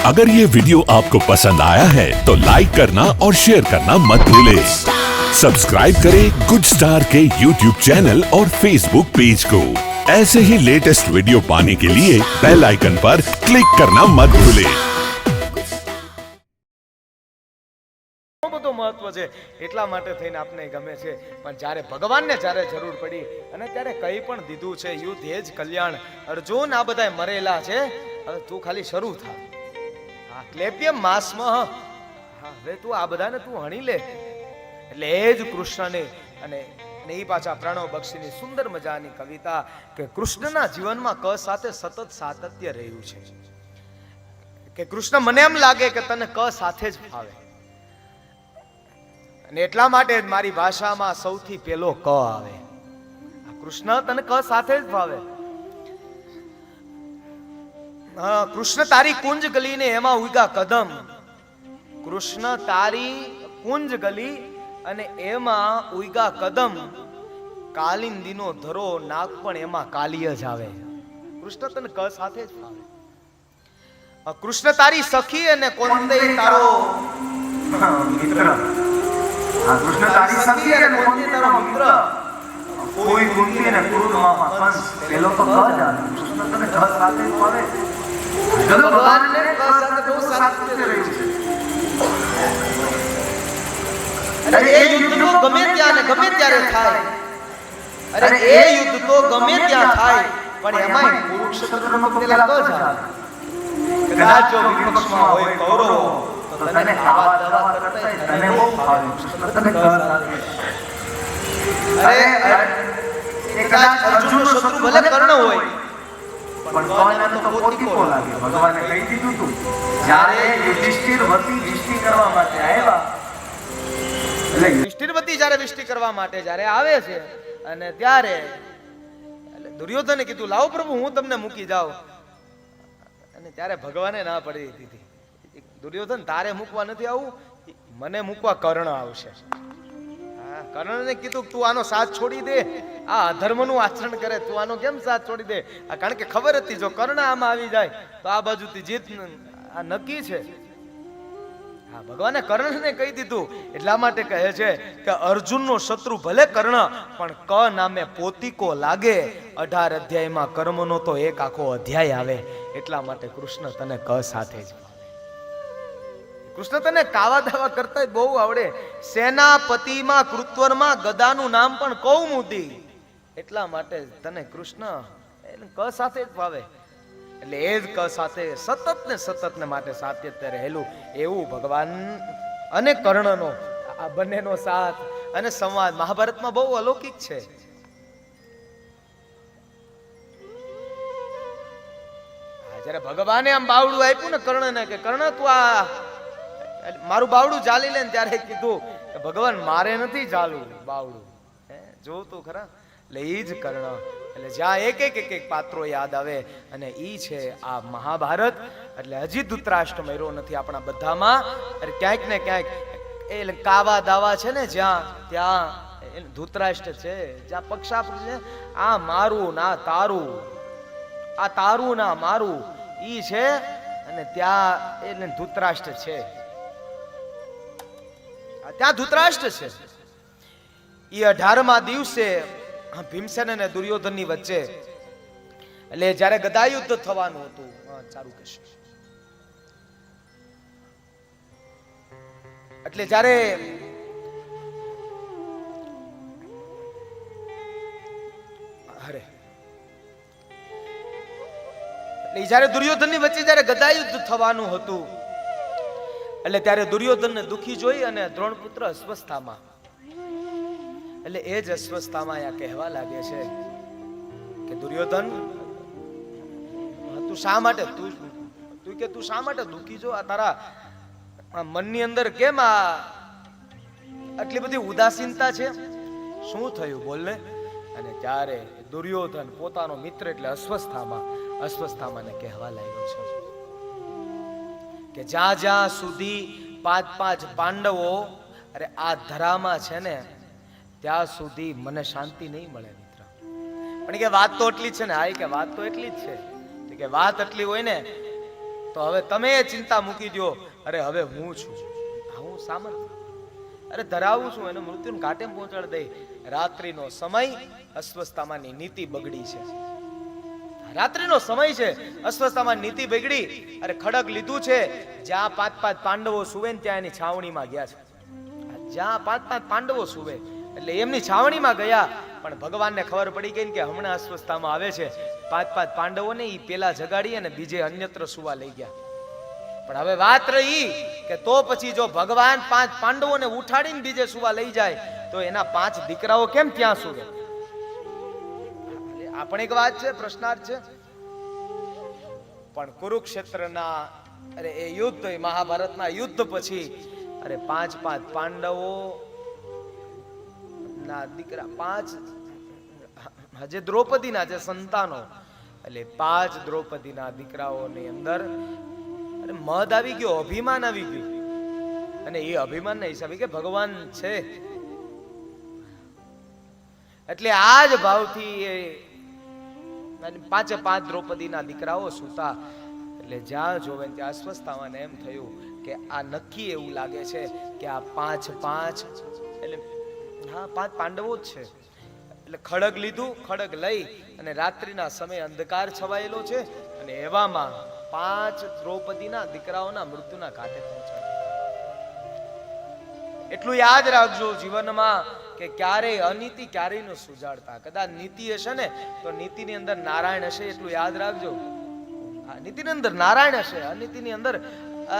अगर ये वीडियो आपको पसंद आया है तो लाइक करना और शेयर करना मत भूलें। सब्सक्राइब करें गुड स्टार के यूट्यूब चैनल और फेसबुक पेज को। ऐसे ही लेटेस्ट वीडियो पाने के लिए बेल आइकन पर क्लिक करना मत भूलें। બધું મહત્વ છે એટલા માટે થઈને આપને ગમે છે, પણ જ્યારે ભગવાનને જ્યારે જરૂર પડી અને ત્યારે કંઈ પણ દીધું છે, યુદ્ધ એ જ કલ્યાણ, અર્જુન આ બધાય મરેલા છે, હવે તું ખાલી શરૂ થા, હા ક્લેપ્યમ માસમાં, હા હવે તું આ બધાને તું હણી લે, એટલે એ જ કૃષ્ણને અને એ પાછા પ્રણવ બક્ષીની સુંદર મજાની કવિતા કે કૃષ્ણના જીવનમાં ક સાથે સતત સાતત્ય રહ્યું છે કે કૃષ્ણ મને એમ લાગે કે તને ક સાથે જ ફાવે, અને એટલા માટે મારી ભાષામાં સૌથી પહેલો ક આવે. કૃષ્ણ તને ક સાથે જ ભાવે. કૃષ્ણ તારી કુંજ ગલી ને એમાં ઉગ્યા કદમ, કૃષ્ણ તારી કુંજ ગલી અને એમાં ઉગ્યા કદમ, કાલિંદીનો ધરો નાક પણ એમાં કાલિય જ આવે. કૃષ્ણ તને ક સાથે જ ભાવે. કૃષ્ણ તારી સખી અને કોંતે તારો મિત્ર, કૃષ્ણ તારી સખી અને કોંતે તારો મિત્ર, કોઈ કુંતી અને ક્રૂરમાં કંસ, પેલો તો ક જ આવે. કૃષ્ણ તને ક સાથે જ ભાવે. ભગવાનને ક સાથે બહુ સાતત્ય રહ્યું છે. અરે એ યુદ્ધ તો ગમે ત્યાં ને ગમે ત્યારે થાય, અરે એ યુદ્ધ તો ગમે ત્યાં થાય, પણ એમાંય કુરુક્ષેત્રનો તો પેલા ક જ આવે. કદાચ જો વિપક્ષમાં હોય કૌરવો તો તને આવા દવા કરતા તને બહુ ભાવે. તને ક સાથે. અરે કદાચ અર્જુનનો શત્રુ ભલે કર્ણ હોય, પણ ભગવાનને તો પોતીકો લાગે. ભગવાને કહી દીધું તું જ્યારે યુધિષ્ઠિર વતી વિષ્ટિ કરવા માટે આવ્યા, એટલે યુધિષ્ઠિર વતી જ્યારે વિષ્ટિ કરવા માટે જ્યારે આવે છે અને ત્યારે દુર્યોધને કીધું લાવો પ્રભુ હું તમને મૂકી જાઉં, અને ત્યારે ભગવાને ના પડી દીધી. દુર્યોધન તારે મૂકવા નથી આવું, મને મૂકવા કર્ણ આવશે. કર્ણને કીધું તું આનો સાથ છોડી દે, આ અધર્મનું આચરણ કરે, તું આનો કેમ સાથ છોડી દે? કારણ કે ખબર હતી જો કર્ણ આમાં આવી જાય તો આ બાજુથી જીત આ નક્કી છે. હા ભગવાને કર્ણને કહી દીધું. એટલા માટે કહે છે કે અર્જુનનો શત્રુ ભલે કર્ણ, પણ ક નામે પોતીકો લાગે. 18 અધ્યાયમાં કર્મનો તો એક આખો અધ્યાય આવે. એટલા માટે કૃષ્ણ તને ક સાથે જ. કૃષ્ણ તને કાવા દાવા કરતા બહુ આવડે. સેનાપતિમાં કૃત્વરમાં ગદાનું નામ પણ કૌમુદી. એટલા માટે તને કૃષ્ણ ક સાથે જ ભાવે. એટલે એ જ ક સાથે સતત ને માટે સાતત્ય રહેલું એવું ભગવાન અને કર્ણનો આ બંનેનો સાથ અને સંવાદ મહાભારતમાં બહુ અલૌકિક છે. જ્યારે ભગવાને આમ બાવડું આપ્યું ને કર્ણને કે કર્ણ તું આ મારું બાવડું ચાલી લે, ત્યારે કીધું કે ભગવાન મારે નથી ચાલવું બાવડું, જોવું તું ખરા. એટલે ઈ જ કર્ણ. એટલે જ્યાં એક પાત્રો યાદ આવે અને ઈ છે આ મહાભારત. એટલે હજી ધૃતરાષ્ટ્ર મર્યો નથી આપણા બધામાં. ક્યાંક ને ક્યાંક એ કાવા દાવા છે ને જ્યાં ત્યાં ધૃતરાષ્ટ્ર છે. જ્યાં પક્ષાપ છે આ મારું ના તારું, આ તારું ના મારું ઈ છે, અને ત્યાં એટલે ધૃતરાષ્ટ્ર છે. ત્યાં ધૃતરાષ્ટ્ર છે. એ 18મા દિવસે ભીમસેન અને દુર્યોધનની વચ્ચે એટલે જ્યારે ગદાયુદ્ધ થવાનું હતું, ચાલુ કહેશે, એટલે જ્યારે અરે એટલે જ્યારે દુર્યોધનની વચ્ચે જ્યારે ગદાયુદ્ધ થવાનું હતું, એટલે ત્યારે દુર્યોધનને દુખી જોઈ અને દ્રોણપુત્ર અસ્વસ્થામાં, એટલે એ જ અસ્વસ્થામાં આ કહેવા લાગે છે કે દુર્યોધન તું શા માટે તું શા માટે દુખી જો? આ તારા મનની અંદર કેમ આટલી બધી ઉદાસીનતા છે? શું થયું બોલ ને? અને ત્યારે દુર્યોધન પોતાનો મિત્ર એટલે અસ્વસ્થામાં ને કહેવા લાગ્યો છે કે જ્યાં જ્યાં સુધી 5 પાંડવો અરે આ ધરામાં છે ને ત્યાં સુધી મને શાંતિ નહીં મળે મિત્ર. પણ કે વાત તો એટલી જ છે ને. હા કે વાત તો એટલી જ છે કે વાત એટલી હોય ને તો હવે તમે ચિંતા મૂકી દો. અરે હવે હું છું, હું સામર્થ્ય અરે ધરાવું છું, એને મૃત્યુને ઘાટે પહોંચાડી દઈ. રાત્રિનો સમય, અસ્વસ્થતામાંની નીતિ બગડી છે. રાત્રિનો સમય છે, અસ્વસ્થતામાં નીતિ બગડી. અરે ખડગ લીધું છે, જ્યાં 5 પાંડવો સુવે ને ત્યાં એની છાવણીમાં ગયા છે. જ્યાં 5 પાંડવો સુવે એટલે એમની છાવણીમાં ગયા. પણ ભગવાનને ખબર પડી ગઈ કે હમણાં અસ્વસ્થતામાં આવે છે. 5 પાંડવોને ઈ પેલા જગાડી અને બીજે અન્યત્ર સુવા લઈ ગયા. પણ હવે વાત રહી કે તો પછી જો ભગવાન 5 પાંડવોને ઉઠાડીને બીજે સુવા લઈ જાય તો એના 5 દીકરાઓ કેમ ત્યાં સુવે? આ પણ એક વાત છે, પ્રશ્નાર્થ છે. પણ કુરુક્ષેત્રના અરે એ યુદ્ધ, મહાભારતના યુદ્ધ પછી અરે 5 પાંડવો ના દીકરા 5 હજે દ્રૌપદીના જે સંતાનો એટલે 5 દ્રૌપદીના દીકરાઓની અંદર અરે મદ આવી ગયો, અભિમાન આવી ગયું. અને એ અભિમાનના હિસાબે કે ભગવાન છે એટલે આ જ ભાવથી એ 5 દ્રૌપદીના દીકરાઓ સુતા. એટલે જ્યાં જોવે ત્યાં અસ્વસ્થતામાં એમ થયું કે આ નક્કી એવું લાગે છે કે આ 5 એટલે હા 5 પાંડવો જ છે. એટલે ખડગ લીધું, ખડગ લઈ અને રાત્રિના સમયે અંધકાર છવાયેલો છે અને એવામાં 5 દ્રૌપદીના દીકરાઓના મૃત્યુના ઘાટે પહોંચાડ્યા. એટલું યાદ રાખજો જીવનમાં કે ક્યારેય અનીતિ ક્યારેય ન સુજાડતા. કદાચ નીતિ હશે ને તો નીતિની અંદર નારાયણ હશે, એટલું યાદ રાખજો. હા, નીતિની અંદર નારાયણ હશે, અનીતિની અંદર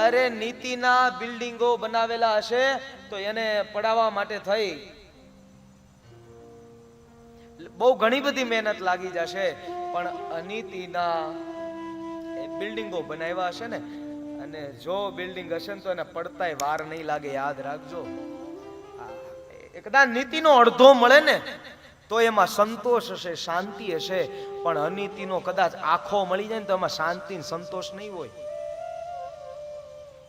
અરે નીતિના બિલ્ડિંગો બનાવેલા હશે તો એને પડાવવા માટે થઈ બહુ ઘણી બધી મહેનત લાગી જશે. પણ અનીતિના બિલ્ડિંગો બનાવ્યા હશે ને અને જો બિલ્ડિંગ હશે ને તો એને પડતાય વાર નહીં લાગે, યાદ રાખજો. કદાચ નીતિનો અડધો મળે ને તો એમાં સંતોષ હશે, શાંતિ હશે. પણ અનીતિનો કદાચ આખો મળી જાય ને તો એમાં શાંતિ ને સંતોષ નહીં હોય.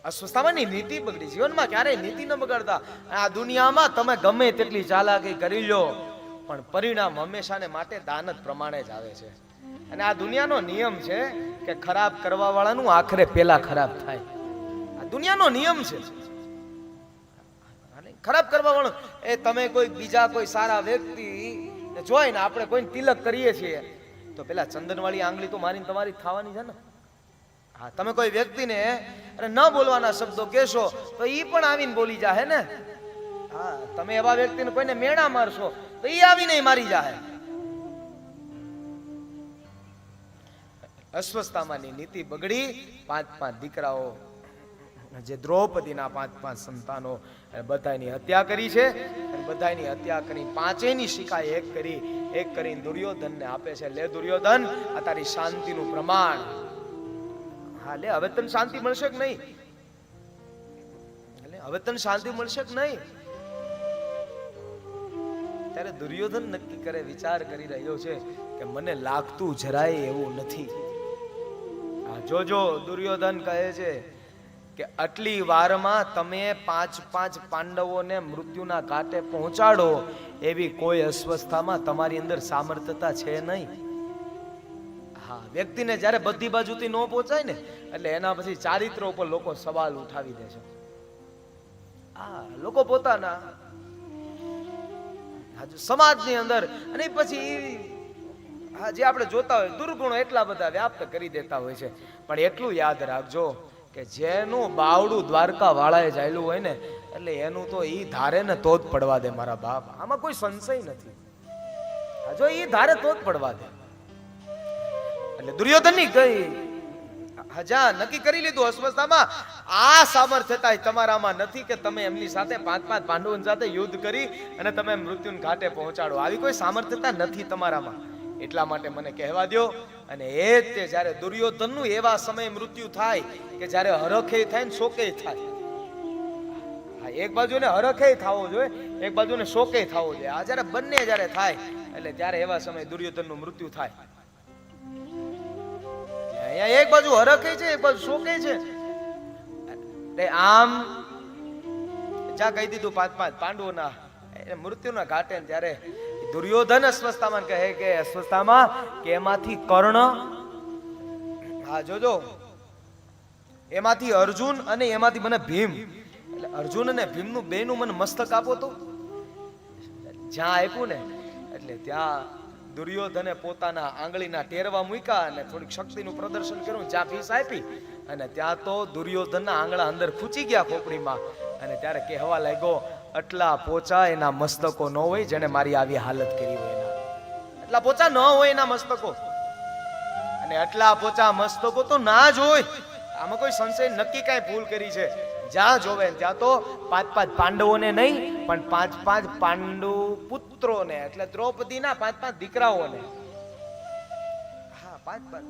અસ્વસ્થતામાંની નીતિ બગડી. જીવનમાં ક્યારેય નીતિ ન બગાડતા. આ દુનિયામાં તમે ગમે તેટલી ચાલાકી કરી લો પણ પરિણામ હંમેશાને માટે દાન જ પ્રમાણે જ આવે છે. અને આ દુનિયાનો નિયમ છે કે ખરાબ કરવા વાળાનું આખરે પેલા ખરાબ થાય. આ દુનિયાનો નિયમ છે. ખરાબ કરવા વાળો એ તમે કોઈ બીજા કોઈ સારા વ્યક્તિ જોઈને આપણે કોઈને તિલક કરીએ છીએ તો પેલા ચંદનવાળી આંગળી તો મારીને તમારી થવાની છે ને. હા, તમે કોઈ વ્યક્તિને અરે ન બોલવાના શબ્દો કહેશો તો ઈ પણ આવીને બોલી જાહે ને. હા, તમે એવા વ્યક્તિને કોઈને મેણા મારશો તો ઈ આવીને મારી જાહે. અસ્વસ્થતામાંની નીતિ બગડી. 5 દીકરાઓ જે દ્રૌપદીના 5 સંતાનો બધાની હત્યા કરી છે અને બધાની હત્યા કરી 5ની શિકાય એક કરીને દુર્યોધનને આપે છે. લે દુર્યોધન, આ તારી શાંતિનું પ્રમાણ. હા લે, હવે તને શાંતિ મળશે કે નહીં? હવે તને શાંતિ મળશે કે નહીં? ત્યારે દુર્યોધન નક્કી કરે, વિચાર કરી રહ્યો છે કે મને લાગતું જરાય એવું નથી. જોજો, દુર્યોધન કહે છે કે આટલી વારમાં તમે 5 પાંડવોને મૃત્યુના ઘાટે પહોંચાડો એવી કોઈ અસ્વસ્થતામાં તમારી અંદર સામર્થ્યતા છે નહીં. હા, વ્યક્તિને જ્યારે બધી બાજુથી ન પહોંચાય ને એટલે એના પછી ચારિત્ર ઉપર લોકો સવાલ ઉઠાવી દે છે. હા, લોકો પોતાના સમાજની અંદર અને પછી જે આપણે જોતા હોય દુર્ગુણો એટલા બધા વ્યાપ્ત કરી દેતા હોય છે. પણ એટલું યાદ રાખજો કે જેનું બાવડું દ્વારકા વાળાએ જાયેલું હોય ને એટલે એનું તો ઈ ધારે ને તો જ પડવા દે મારા બાપ. આમાં કોઈ સંશય નથી. જો ઈ ધારે તો જ પડવા દે. એટલે દુર્યોધનની ગઈ હજા નક્કી કરી લીધું અસ્વસ્થતામાં આ સામર્થ્યતા તમારામાં નથી કે તમે એમની સાથે 5 પાંડવોની સાથે યુદ્ધ કરી અને તમે મૃત્યુના ઘાટે પહોંચાડો. આવી કોઈ સામર્થ્યતા નથી તમારામાં. એટલા માટે મને કહેવા દો. અને એ જ તે જ્યારે દુર્યોધનનું એવા સમયે મૃત્યુ થાય કે જ્યારે હરખે થાય ને શોકે થાય. હા, એક બાજુને હરખે થવો જોઈએ, એક બાજુને શોકે થવો જોઈએ. આ જ્યારે બંને જ્યારે થાય એટલે ત્યારે એવા સમયે દુર્યોધનનું મૃત્યુ થાય. અહીંયા એક બાજુ હરખે છે, એક બાજુ શોકે છે. એટલે આમ જા કહી દીધું 5 પાંડવોના મૃત્યુના ઘાટે ત્યારે દુર્યોધન અસ્વસ્થતામાં કહે કે અસ્વસ્થતામાં કે એમાંથી કર્ણ, હા જોજો, એમાંથી અર્જુન અને એમાંથી મને ભીમ, એટલે અર્જુન અને ભીમનું બેનું મને મસ્તક આપો તો. જ્યાં આપ્યું ને એટલે ત્યાં દુર્યોધને પોતાના આંગળીના ટેરવા મૂક્યા અને થોડીક શક્તિનું પ્રદર્શન કર્યું. જ્યાં ફીસ આપી અને ત્યાં તો દુર્યોધનના આંગળા અંદર ખૂચી ગયા ખોપડીમાં. અને ત્યારે કહેવા લાગ્યો, આટલા પોચા એના મસ્તકો ન હોય જેને મારી આવી હાલત કરી હોય એના. આટલા પોચા ન હોય એના મસ્તકો, અને આટલા પોચા મસ્તકો તો ના જ હોય. આમાં કોઈ સંશય નક્કી કાંઈ ભૂલ કરી છે? જ્યાં જોવે ત્યાં તો 5-5 પાંડવોને નહીં પણ 5-5 પાંડુ પુત્રોને, એટલે દ્રૌપદીના 5-5 દીકરાઓને, હા 5-5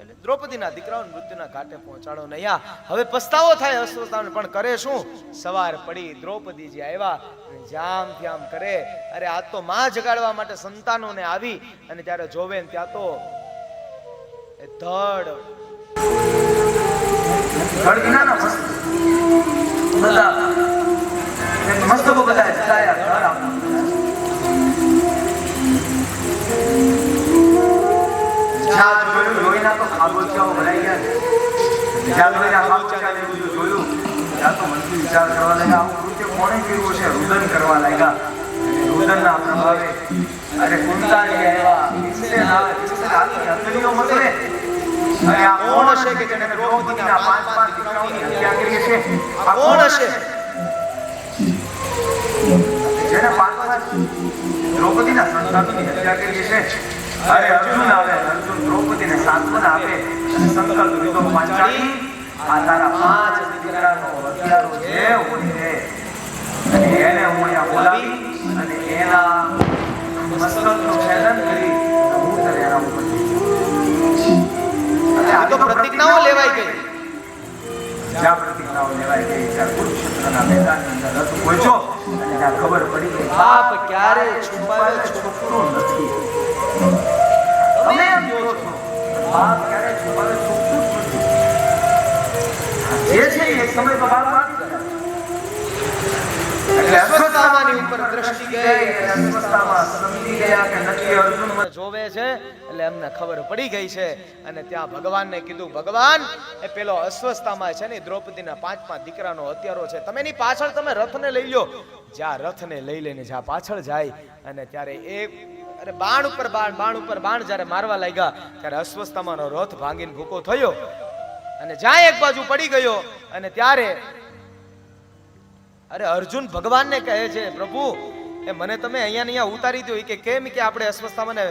એટલે દ્રૌપદીના દીકરાઓને મૃત્યુના ઘાટે પહોંચાડો નહીં. હવે પસ્તાવો થાય અશ્વત્થામાને, પણ કરે શું? સવાર પડી દ્રૌપદીજી આવ્યા, જામ જામ કરે. અરે આજ તો માં જગાડવા માટે સંતાનોને આવી, અને ત્યારે જોવે ને ત્યાં તો ધડ મસ્તકો બધા જલાયા. જ્યાં જોયું લોહીના તો ખાબોચિયાઓ ભરાઈ ગયા. જ્યાં લોહીના ખાબોચિયાને બધું જોયું ત્યાં તો મનથી વિચાર કરવા લાગ્યા, આવું કૃત્ય કોણે કર્યું છે? રુદન કરવા લાગ્યા. રુદનના પ્રભાવે અરે કુંતાજી આવ્યા, હથેળીઓ મતલે. અને આ કોણ હશે કે જેને દ્રૌપદીના 5-5 દીકરાઓની હત્યા કરી છે? આ કોણ હશે જેને 5-5 દ્રૌપદીના સંતાનોની હત્યા કરી છે? અરે અર્જુન આવે, અર્જુન દ્રૌપદીને સાંત્વના આપે અને સંકલ્પ લીધો, પાંચાળી આ તારા 5 દીકરાનો હત્યારો છે હોય છે, અને એને હું અહીંયા બોલાવી અને એના મસ્તકનું છેદન કરી હું તને એના ઉપર તો પ્રતિજ્ઞાઓ લેવાઈ ગઈ. જ્યાં પ્રતિજ્ઞાઓ લેવાઈ ગઈ ત્યાં કુરુક્ષેત્રના મેદાનની અંદર રથ પહોંચ્યો અને ત્યાં ખબર પડી ગઈ બાપ ક્યારે છુપાવે છોકરો નથી. તમે એમ કહો છો બાપ ક્યારે છુપાવે છોકરું જ નથી. જે છે એ સમય તો બાપ આપી દીધા. એટલે અશ્વત્થામાની ઉપર દ્રષ્ટિ ગઈ, અસ્વસ્થતામાં સમજી ગયા કે નક્કી અર્જુન મને જોવે છે એટલે એમને ખબર પડી ગઈ છે. અને ત્યાં ભગવાનને કીધું, ભગવાન એ પેલો અશ્વસ્થામાં છે ને દ્રૌપદીના 5-5 દીકરાનો હત્યારો છે, તમે એની પાછળ તમે રથને લઈ લો. જ્યાં રથને લઈ લઈને જ્યાં પાછળ જાય અને ત્યારે અરે બાણ ઉપર બાણ જ્યારે મારવા લાગ્યા ત્યારે અશ્વસ્થામાનો રથ ભાંગીને ભૂકો થયો અને જ્યાં એક બાજુ પડી ગયો. અને ત્યારે અરે અર્જુન ભગવાનને કહે છે, પ્રભુ એ મને તમે અહીંયા ઉતારી દો. કે કેમ? કે આપણે અસ્વસ્થામાને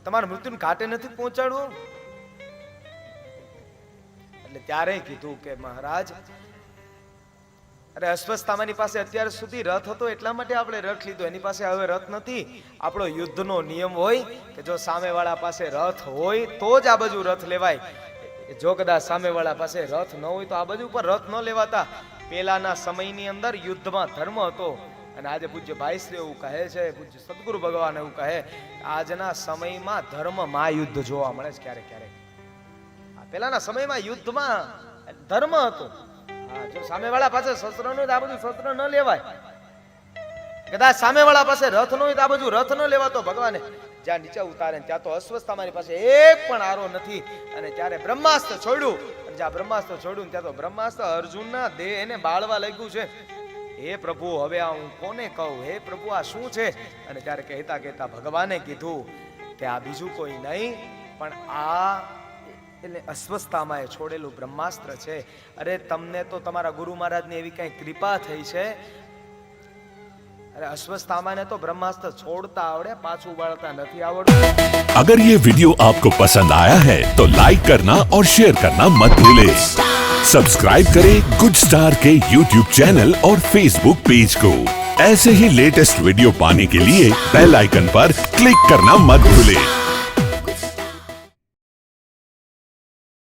તમારા મૃત્યુને ઘાટે નથી પહોંચાડવું. એટલે ત્યારે કીધું કે મહારાજ, અરે અસ્વસ્થામાની પાસે અત્યાર સુધી રથ હતો એટલા માટે આપણે રથ લીધો, એની પાસે હવે રથ નથી. આપણો યુદ્ધનો નિયમ હોય કે જો સામેવાળા પાસે રથ હોય તો જ આ બાજુ રથ લેવાય. જો કદાચ સામેવાળા પાસે રથ ન હોય તો આ બાજુ ઉપર રથ ન લેવાતા. પેલાના સમયની અંદર યુદ્ધમાં ધર્મ હતો, અને આજે પૂજ્ય ભાઈશ્રી એવું કહે છે, પૂજ્ય સદગુરુ ભગવાન એવું કહે, આજના સમયમાં ધર્મમાં યુદ્ધ જોવા મળે છે ક્યારેક ક્યારેક. પેલાના સમયમાં યુદ્ધમાં ધર્મ હતો. જો સામેવાળા પાસે શસ્ત્ર ન હોય તો આ બધું શસ્ત્ર ન લેવાય. કદાચ સામેવાળા પાસે રથ ન હોય તો આ બધું રથ ન લેવાતો. ભગવાને જ્યાં નીચે ઉતારે ત્યાં તો અશ્વસ્થામાની પાસે એક પણ આરો નથી. અને ત્યારે બ્રહ્માસ્ત્ર છોડ્યું, અને જ્યાં બ્રહ્માસ્ત્ર છોડ્યું ત્યાં તો બ્રહ્માસ્ત્ર અર્જુનના દેહ એને બાળવા લાગ્યું છે. હે પ્રભુ, હવે આ હું કોને કહું? હે પ્રભુ, આ શું છે? અને ત્યારે કહેતા કહેતા ભગવાને કીધું કે આ બીજું કોઈ નહીં પણ આ એટલે અશ્વસ્થામાએ છોડેલું બ્રહ્માસ્ત્ર છે. અરે તમને તો તમારા ગુરુ મહારાજની એવી કઈ કૃપા થઈ છે. अरे अश्वत्थामा तो ब्रह्मास्त्र छोड़ता आवड़े, पाछू बढ़ता नहीं आवड़ता। अगर ये वीडियो आपको पसंद आया है तो लाइक करना और शेयर करना मत भूलें। सब्सक्राइब करें गुड स्टार के यूट्यूब चैनल और फेसबुक पेज को। ऐसे ही लेटेस्ट वीडियो पाने के लिए बेल आइकन पर क्लिक करना मत भूलें।